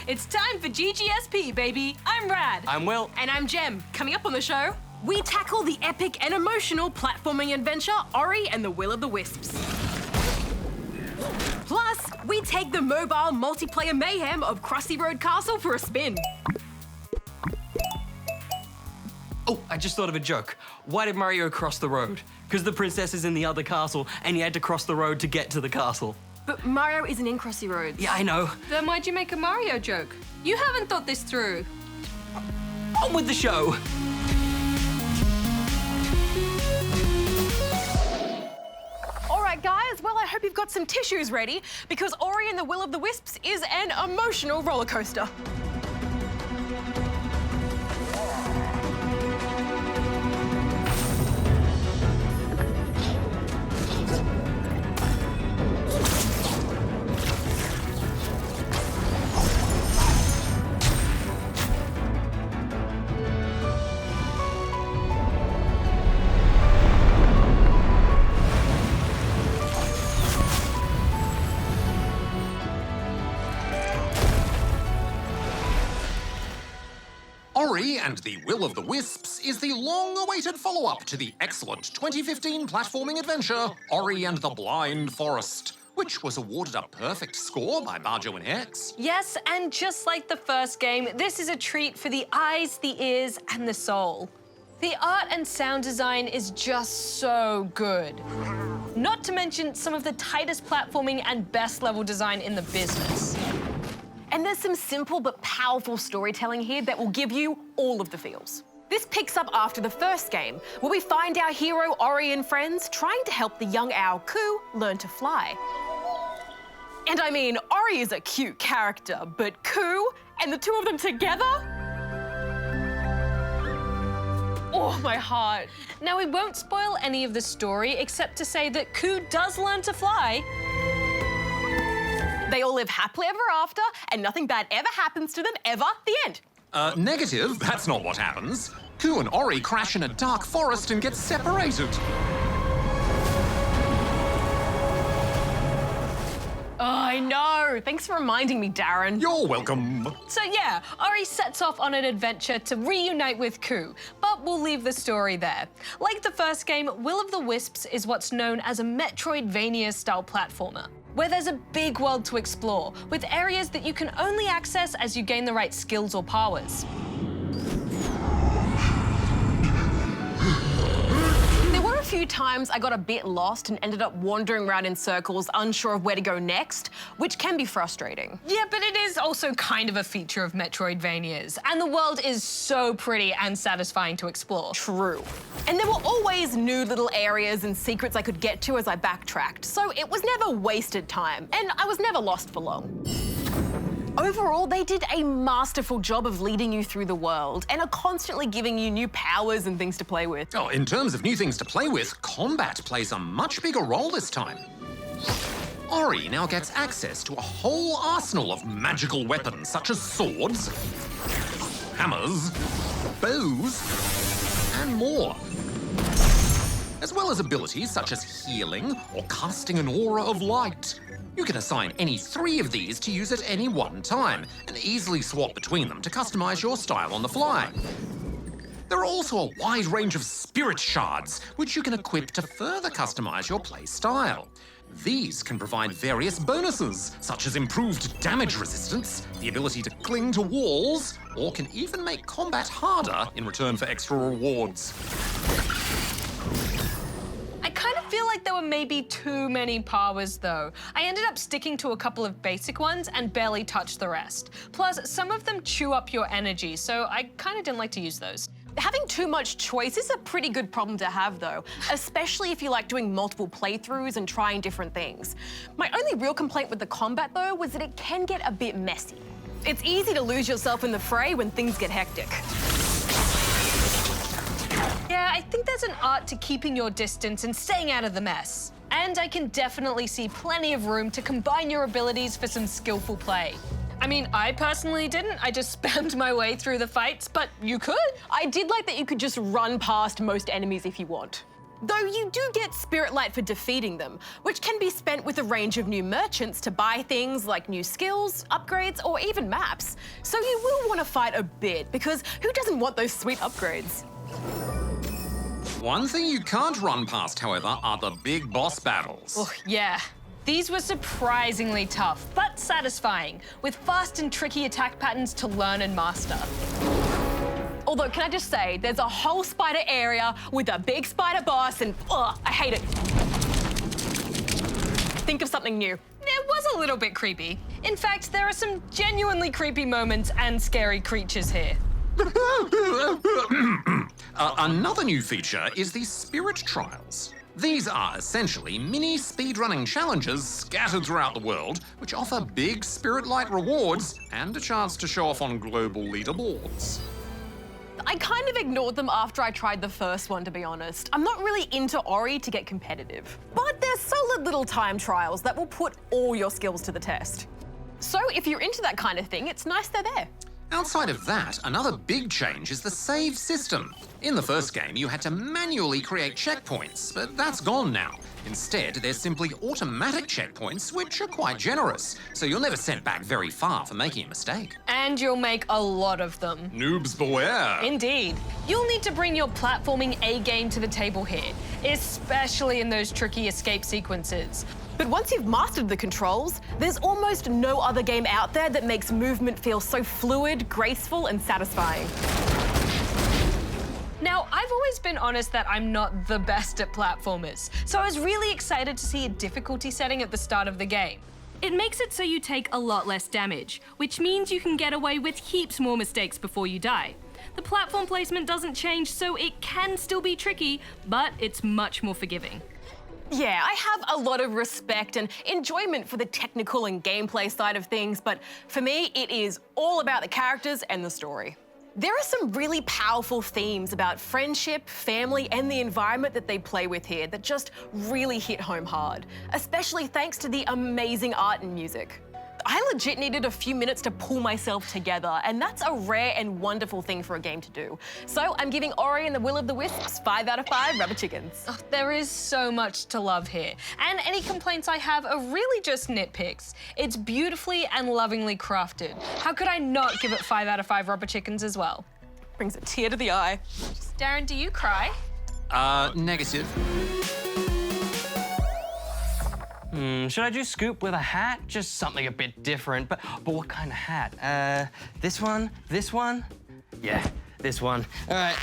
It's time for GGSP, baby. I'm Rad. I'm Will. And I'm Jem. Coming up on the show, we tackle the epic and emotional platforming adventure Ori and the Will of the Wisps. Plus, we take the mobile multiplayer mayhem of Crossy Road Castle for a spin. Oh, I just thought of a joke. Why did Mario cross the road? Because the princess is in the other castle and he had to cross the road to get to the castle. But Mario isn't in Crossy Roads. Yeah, I know. Then why'd you make a Mario joke? You haven't thought this through. On with the show. All right, guys, well, I hope you've got some tissues ready because Ori and the Will of the Wisps is an emotional roller coaster. Ori and the Will of the Wisps is the long-awaited follow-up to the excellent 2015 platforming adventure, Ori and the Blind Forest, which was awarded a perfect score by Barjo and Hex. Yes, and just like the first game, this is a treat for the eyes, the ears, and the soul. The art and sound design is just so good. Not to mention some of the tightest platforming and best level design in the business. And there's some simple but powerful storytelling here that will give you all of the feels. This picks up after the first game, where we find our hero Ori and friends trying to help the young owl Ku learn to fly. And I mean, Ori is a cute character, but Ku and the two of them together? Oh, my heart. Now, we won't spoil any of the story except to say that Ku does learn to fly. They all live happily ever after, and nothing bad ever happens to them ever. The end. Negative, that's not what happens. Ku and Ori crash in a dark forest and get separated. Oh, I know. Thanks for reminding me, Darren. You're welcome. So yeah, Ori sets off on an adventure to reunite with Ku, but we'll leave the story there. Like the first game, Will of the Wisps is what's known as a Metroidvania-style platformer, where there's a big world to explore, with areas that you can only access as you gain the right skills or powers. There were a few times I got a bit lost and ended up wandering around in circles, unsure of where to go next, which can be frustrating. Yeah, but it is also kind of a feature of Metroidvanias, and the world is so pretty and satisfying to explore. True. And there were always new little areas and secrets I could get to as I backtracked, so it was never wasted time, and I was never lost for long. Overall, they did a masterful job of leading you through the world and are constantly giving you new powers and things to play with. Oh, in terms of new things to play with, combat plays a much bigger role this time. Ori now gets access to a whole arsenal of magical weapons such as swords, hammers, bows, and more. As well as abilities such as healing or casting an aura of light. You can assign any 3 of these to use at any one time, and easily swap between them to customize your style on the fly. There are also a wide range of spirit shards, which you can equip to further customize your play style. These can provide various bonuses, such as improved damage resistance, the ability to cling to walls, or can even make combat harder in return for extra rewards. I kind of feel like there were maybe too many powers though. I ended up sticking to a couple of basic ones and barely touched the rest. Plus, some of them chew up your energy, so I kind of didn't like to use those. Having too much choice is a pretty good problem to have, though, especially if you like doing multiple playthroughs and trying different things. My only real complaint with the combat, though, was that it can get a bit messy. It's easy to lose yourself in the fray when things get hectic. Yeah, I think there's an art to keeping your distance and staying out of the mess. And I can definitely see plenty of room to combine your abilities for some skillful play. I mean, I personally didn't. I just spammed my way through the fights, but you could. I did like that you could just run past most enemies if you want. Though you do get Spirit Light for defeating them, which can be spent with a range of new merchants to buy things like new skills, upgrades, or even maps. So you will want to fight a bit, because who doesn't want those sweet upgrades? One thing you can't run past, however, are the big boss battles. Oh, yeah. These were surprisingly tough, but satisfying, with fast and tricky attack patterns to learn and master. Although, can I just say, there's a whole spider area with a big spider boss, and ugh, I hate it. Think of something new. It was a little bit creepy. In fact, there are some genuinely creepy moments and scary creatures here. Another new feature is the Spirit Trials. These are essentially mini speedrunning challenges scattered throughout the world, which offer big Spirit Light rewards and a chance to show off on global leaderboards. I kind of ignored them after I tried the first one, to be honest. I'm not really into Ori to get competitive. But they're solid little time trials that will put all your skills to the test. So if you're into that kind of thing, it's nice they're there. Outside of that, another big change is the save system. In the first game, you had to manually create checkpoints, but that's gone now. Instead, there's simply automatic checkpoints, which are quite generous, so you're never sent back very far for making a mistake. And you'll make a lot of them. Noobs beware! Indeed. You'll need to bring your platforming A-game to the table here, especially in those tricky escape sequences. But once you've mastered the controls, there's almost no other game out there that makes movement feel so fluid, graceful, and satisfying. Now, I've always been honest that I'm not the best at platformers, so I was really excited to see a difficulty setting at the start of the game. It makes it so you take a lot less damage, which means you can get away with heaps more mistakes before you die. The platform placement doesn't change, so it can still be tricky, but it's much more forgiving. Yeah, I have a lot of respect and enjoyment for the technical and gameplay side of things, but for me, it is all about the characters and the story. There are some really powerful themes about friendship, family, and the environment that they play with here that just really hit home hard, especially thanks to the amazing art and music. I legit needed a few minutes to pull myself together, and that's a rare and wonderful thing for a game to do. So I'm giving Ori and the Will of the Wisps 5 out of 5 rubber chickens. Oh, there is so much to love here, and any complaints I have are really just nitpicks. It's beautifully and lovingly crafted. How could I not give it 5 out of 5 rubber chickens as well? Brings a tear to the eye. Darren, do you cry? Negative. Should I do Scoop with a hat? Just something a bit different, but what kind of hat? This one? This one? Yeah, this one. All right,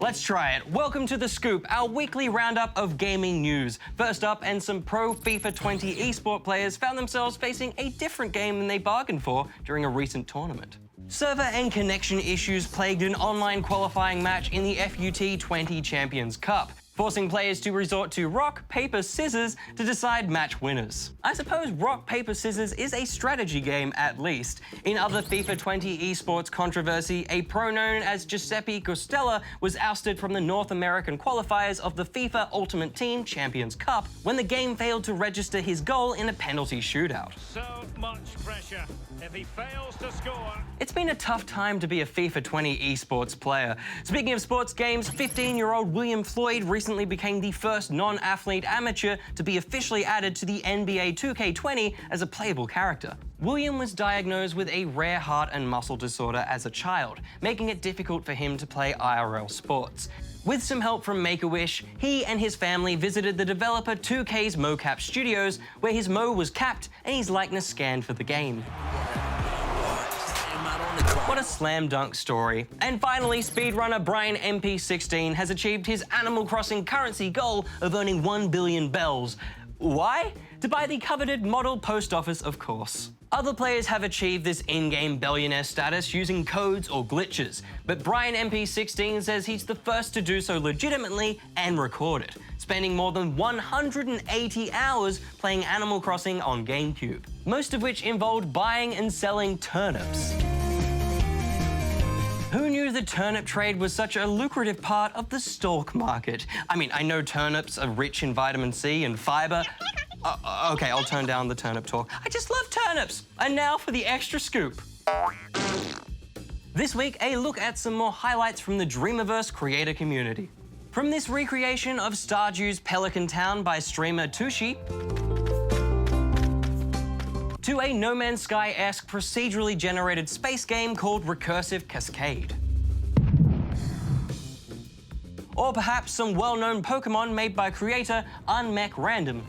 let's try it. Welcome to The Scoop, our weekly roundup of gaming news. First up, and some pro FIFA 20 esport players found themselves facing a different game than they bargained for during a recent tournament. Server and connection issues plagued an online qualifying match in the FUT 20 Champions Cup, forcing players to resort to rock, paper, scissors to decide match winners. I suppose rock, paper, scissors is a strategy game at least. In other FIFA 20 esports controversy, a pro known as Giuseppe Costella was ousted from the North American qualifiers of the FIFA Ultimate Team Champions Cup when the game failed to register his goal in a penalty shootout. So much pressure. If he fails to score... It's been a tough time to be a FIFA 20 esports player. Speaking of sports games, 15-year-old William Floyd recently became the first non-athlete amateur to be officially added to the NBA 2K20 as a playable character. William was diagnosed with a rare heart and muscle disorder as a child, making it difficult for him to play IRL sports. With some help from Make-A-Wish, he and his family visited the developer 2K's mocap studios, where his mo was capped and his likeness scanned for the game. What a slam dunk story. And finally, speedrunner Brian MP16 has achieved his Animal Crossing currency goal of earning 1 billion bells. Why? To buy the coveted model post office, of course. Other players have achieved this in-game billionaire status using codes or glitches, but Brian MP16 says he's the first to do so legitimately and record it, spending more than 180 hours playing Animal Crossing on GameCube, most of which involved buying and selling turnips. Who knew the turnip trade was such a lucrative part of the stock market? I mean, I know turnips are rich in vitamin C and fiber. Okay, I'll turn down the turnip talk. I just love turnips. And now for the extra scoop. This week, a look at some more highlights from the Dreamiverse creator community. From this recreation of Stardew's Pelican Town by streamer Tushi, to a No Man's Sky-esque procedurally generated space game called Recursive Cascade. Or perhaps some well-known Pokemon made by creator Unmech Random.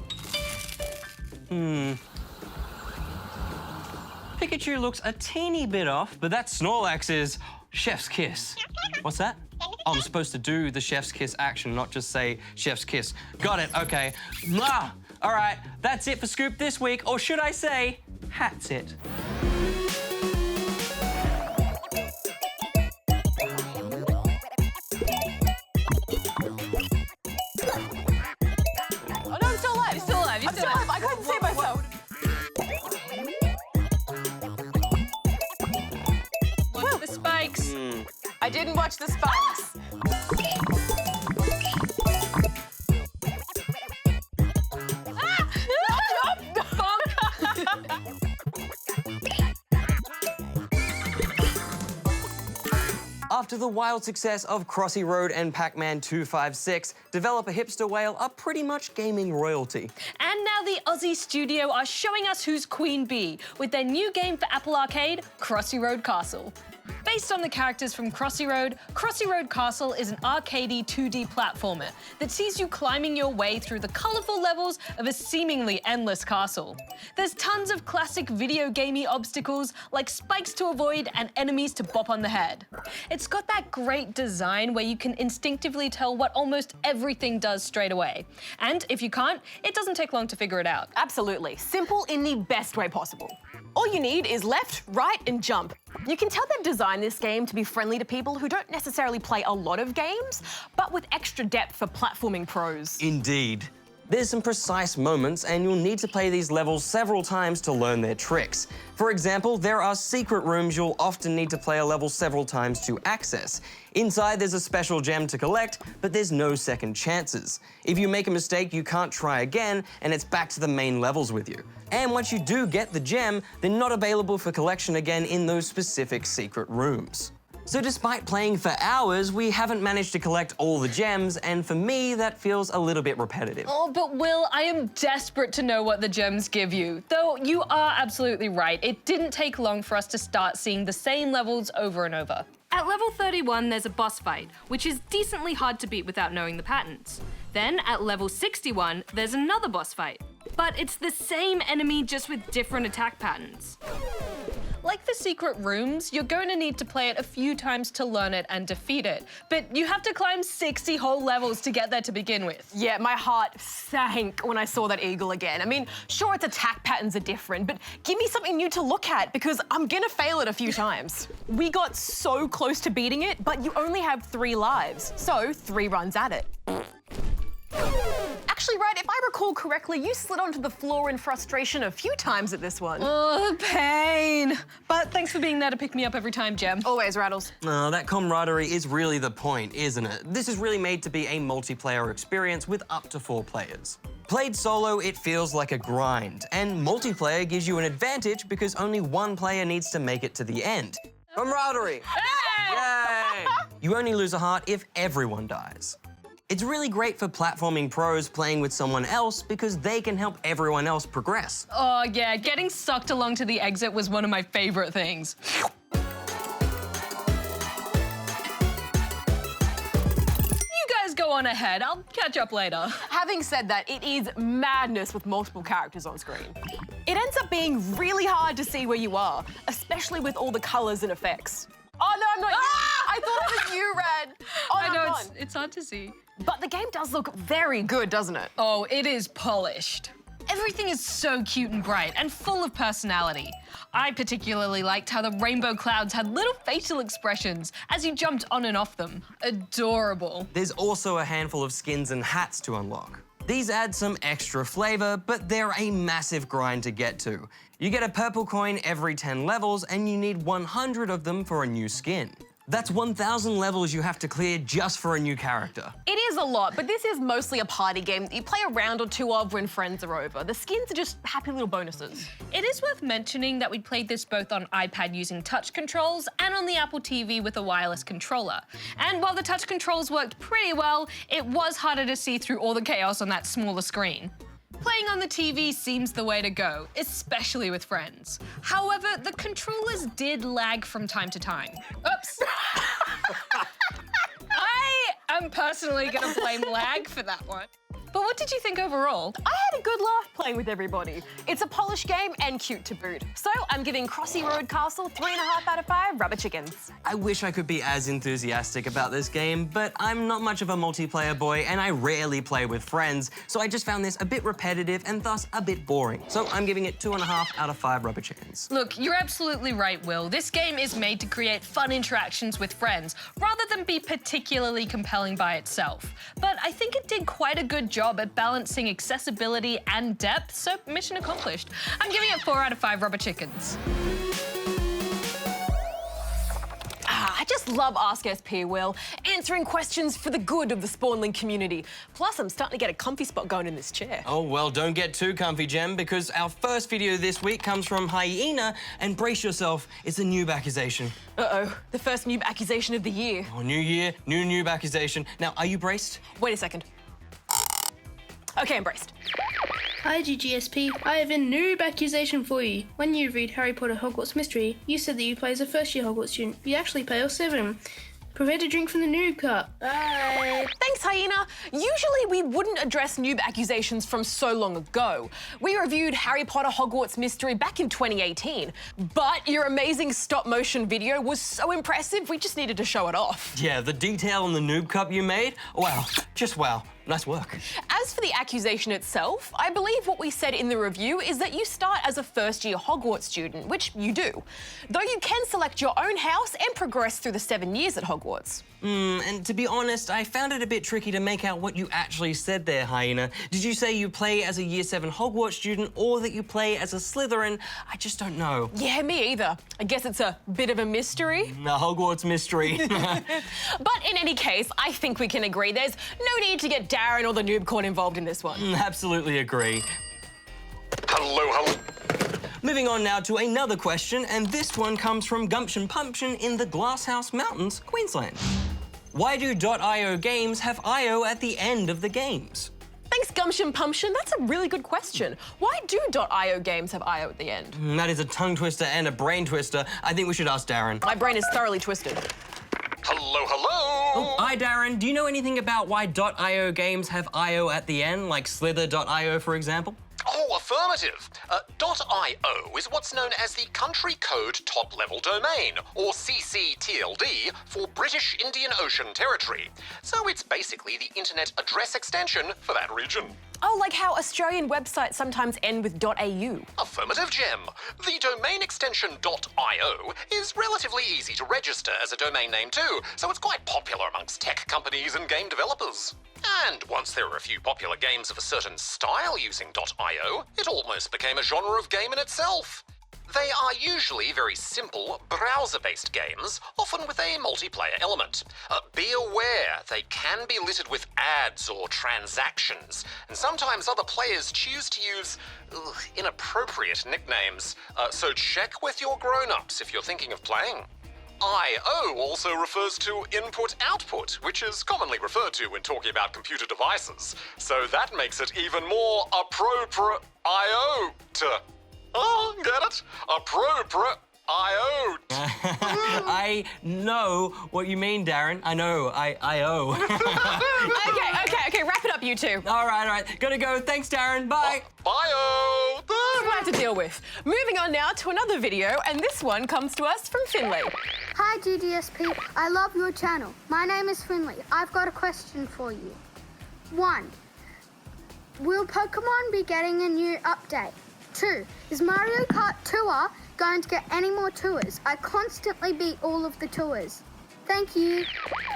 Pikachu looks a teeny bit off, but that Snorlax is Chef's Kiss. What's that? Oh, I'm supposed to do the Chef's Kiss action, not just say Chef's Kiss. Got it, okay. Mwah! All right, that's it for Scoop this week, or should I say, hat's it. Oh no, I'm still alive. You're still alive. You're still alive. I couldn't see myself. Watch the spikes. I didn't watch the spikes. After the wild success of Crossy Road and Pac-Man 256, developer Hipster Whale are pretty much gaming royalty. And now the Aussie studio are showing us who's Queen Bee with their new game for Apple Arcade, Crossy Road Castle. Based on the characters from Crossy Road Castle is an arcadey 2D platformer that sees you climbing your way through the colourful levels of a seemingly endless castle. There's tons of classic video gamey obstacles like spikes to avoid and enemies to bop on the head. It's got that great design where you can instinctively tell what almost everything does straight away. And if you can't, it doesn't take long to figure it out. Absolutely. Simple in the best way possible. All you need is left, right, and jump. You can tell they've designed this game to be friendly to people who don't necessarily play a lot of games, but with extra depth for platforming pros. Indeed. There's some precise moments, and you'll need to play these levels several times to learn their tricks. For example, there are secret rooms you'll often need to play a level several times to access. Inside, there's a special gem to collect, but there's no second chances. If you make a mistake, you can't try again, and it's back to the main levels with you. And once you do get the gem, they're not available for collection again in those specific secret rooms. So despite playing for hours, we haven't managed to collect all the gems, and for me, that feels a little bit repetitive. Oh, but Will, I am desperate to know what the gems give you. Though you are absolutely right, it didn't take long for us to start seeing the same levels over and over. At level 31, there's a boss fight, which is decently hard to beat without knowing the patterns. Then, at level 61, there's another boss fight. But it's the same enemy, just with different attack patterns. Like the secret rooms, you're going to need to play it a few times to learn it and defeat it. But you have to climb 60 whole levels to get there to begin with. Yeah, my heart sank when I saw that eagle again. I mean, sure, its attack patterns are different, but give me something new to look at because I'm gonna fail it a few times. We got so close to beating it, but you only have 3 lives, so 3 runs at it. Actually, right, if I recall correctly, you slid onto the floor in frustration a few times at this one. Oh, pain. But thanks for being there to pick me up every time, Gem. Always, Rattles. Oh, that camaraderie is really the point, isn't it? This is really made to be a multiplayer experience with up to 4 players. Played solo, it feels like a grind, and multiplayer gives you an advantage because only one player needs to make it to the end. Camaraderie! Hey! Yay! You only lose a heart if everyone dies. It's really great for platforming pros playing with someone else because they can help everyone else progress. Oh, yeah, getting sucked along to the exit was one of my favorite things. You guys go on ahead. I'll catch up later. Having said that, it is madness with multiple characters on screen. It ends up being really hard to see where you are, especially with all the colors and effects. Oh, no, I'm not you. I thought it was you, Red. Oh, I know, no, it's hard to see. But the game does look very good, doesn't it? Oh, it is polished. Everything is so cute and bright and full of personality. I particularly liked how the rainbow clouds had little facial expressions as you jumped on and off them. Adorable. There's also a handful of skins and hats to unlock. These add some extra flavor, but they're a massive grind to get to. You get a purple coin every 10 levels, and you need 100 of them for a new skin. That's 1,000 levels you have to clear just for a new character. It is a lot, but this is mostly a party game that you play a round or two of when friends are over. The skins are just happy little bonuses. It is worth mentioning that we played this both on iPad using touch controls and on the Apple TV with a wireless controller. And while the touch controls worked pretty well, it was harder to see through all the chaos on that smaller screen. Playing on the TV seems the way to go, especially with friends. However, the controllers did lag from time to time. Oops. I am personally gonna blame lag for that one. But what did you think overall? I had a good laugh playing with everybody. It's a polished game and cute to boot. So I'm giving Crossy Road Castle 3.5 out of 5 rubber chickens. I wish I could be as enthusiastic about this game, but I'm not much of a multiplayer boy and I rarely play with friends, so I just found this a bit repetitive and thus a bit boring. So I'm giving it 2.5 out of 5 rubber chickens. Look, you're absolutely right, Will. This game is made to create fun interactions with friends, rather than be particularly compelling by itself. But I think it did quite a good job at balancing accessibility and depth, so mission accomplished. I'm giving it 4 out of 5 rubber chickens. I just love Ask SP, Will. Answering questions for the good of the Spawnling community. Plus, I'm starting to get a comfy spot going in this chair. Oh, well, don't get too comfy, Jem, because our first video this week comes from Hyena, and brace yourself, it's a noob accusation. Uh-oh, the first noob accusation of the year. Oh, new year, new noob accusation. Now, are you braced? Wait a second. Okay, I'm braced. Hi GGSP, I have a noob accusation for you. When you read Harry Potter Hogwarts Mystery, you said that you play as a first-year Hogwarts student. You actually play all 7. Prepare to drink from the noob cup. Bye. Thanks, Hyena. Usually we wouldn't address noob accusations from so long ago. We reviewed Harry Potter Hogwarts Mystery back in 2018. But your amazing stop-motion video was so impressive, we just needed to show it off. Yeah, the detail on the noob cup you made, wow, just wow. Nice work. As for the accusation itself, I believe what we said in the review is that you start as a first-year Hogwarts student, which you do. Though you can select your own house and progress through the 7 years at Hogwarts. And to be honest, I found it a bit tricky to make out what you actually said there, Hyena. Did you say you play as a Year 7 Hogwarts student or that you play as a Slytherin? I just don't know. Yeah, me either. I guess it's a bit of a mystery. The Hogwarts mystery. But in any case, I think we can agree there's no need to get Darren or the noob court involved in this one. Absolutely agree. Hello. Moving on now to another question, and this one comes from Gumption Pumption in the Glasshouse Mountains, Queensland. Why do .io games have IO at the end of the games? Thanks, Gumption Pumption. That's a really good question. Why do .io games have IO at the end? That is a tongue twister and a brain twister. I think we should ask Darren. My brain is thoroughly twisted. Hello. Oh, hi, Darren. Do you know anything about why .io games have IO at the end, like Slither.io, for example? Oh, affirmative. .io is what's known as the Country Code Top Level Domain, or CCTLD, for British Indian Ocean Territory. So it's basically the internet address extension for that region. Oh, like how Australian websites sometimes end with .au. Affirmative, Gem. The domain extension .io is relatively easy to register as a domain name too, so it's quite popular amongst tech companies and game developers. And once there were a few popular games of a certain style using .io, it almost became a genre of game in itself. They are usually very simple, browser-based games, often with a multiplayer element. Be aware, they can be littered with ads or transactions, and sometimes other players choose to use inappropriate nicknames, so check with your grown-ups if you're thinking of playing. I/O also refers to input-output, which is commonly referred to when talking about computer devices, so that makes it even more appropriate. Oh, get it? Appropriate. I know what you mean, Darren. I know, I-O. Okay, wrap it up, you two. All right. Gotta go. Thanks, Darren. Bye. Bye-o. That's what I have to deal with. Moving on now to another video, and this one comes to us from Finley. Hi GGSP, I love your channel. My name is Finley. I've got a question for you. 1. Will Pokemon be getting a new update? 2. Is Mario Kart Tour going to get any more tours? I constantly beat all of the tours. Thank you.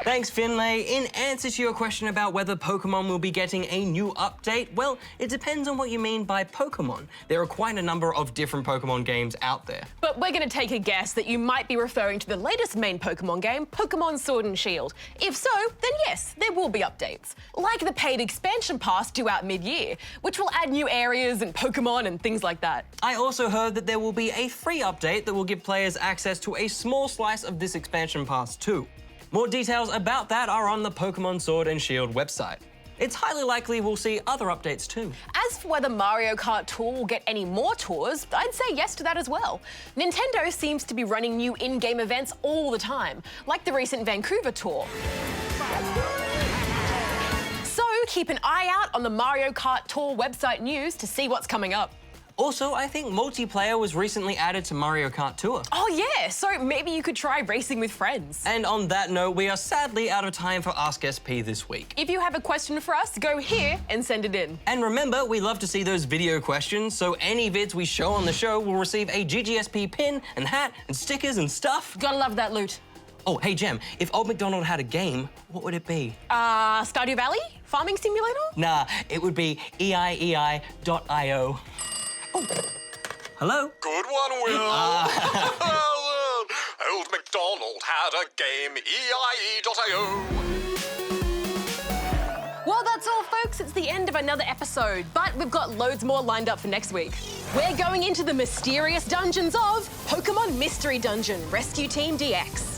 Thanks, Finlay. In answer to your question about whether Pokemon will be getting a new update, well, it depends on what you mean by Pokemon. There are quite a number of different Pokemon games out there. But we're going to take a guess that you might be referring to the latest main Pokemon game, Pokemon Sword and Shield. If so, then yes, there will be updates. Like the paid expansion pass due out mid-year, which will add new areas and Pokemon and things like that. I also heard that there will be a free update that will give players access to a small slice of this expansion pass too. More details about that are on the Pokemon Sword and Shield website. It's highly likely we'll see other updates too. As for whether Mario Kart Tour will get any more tours, I'd say yes to that as well. Nintendo seems to be running new in-game events all the time, like the recent Vancouver tour. So keep an eye out on the Mario Kart Tour website news to see what's coming up. Also, I think multiplayer was recently added to Mario Kart Tour. Oh yeah, so maybe you could try racing with friends. And on that note, we are sadly out of time for Ask SP this week. If you have a question for us, go here and send it in. And remember, we love to see those video questions, so any vids we show on the show will receive a GGSP pin and hat and stickers and stuff. Gotta love that loot. Oh, hey, Jem, if Old MacDonald had a game, what would it be? Stardew Valley? Farming Simulator? Nah, it would be EIEI.io. Oh, hello? Good one, Will. Old MacDonald had a game, EIE.io. Well, that's all, folks. It's the end of another episode, but we've got loads more lined up for next week. We're going into the mysterious dungeons of Pokemon Mystery Dungeon Rescue Team DX.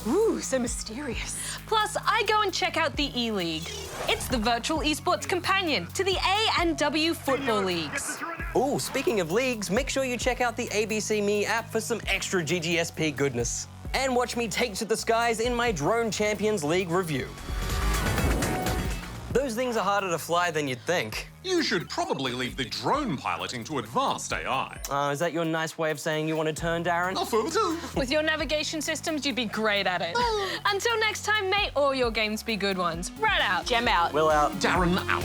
Ooh, so mysterious. Plus, I go and check out the E-League. It's the virtual esports companion to the A and W football leagues. Oh, speaking of leagues, make sure you check out the ABC Me app for some extra GGSP goodness. And watch me take to the skies in my Drone Champions League review. Those things are harder to fly than you'd think. You should probably leave the drone piloting to advanced AI. Is that your nice way of saying you want to turn, Darren? Affirmative. With your navigation systems, you'd be great at it. Until next time, may all your games be good ones. Right out. Gem out. Will out. Darren out.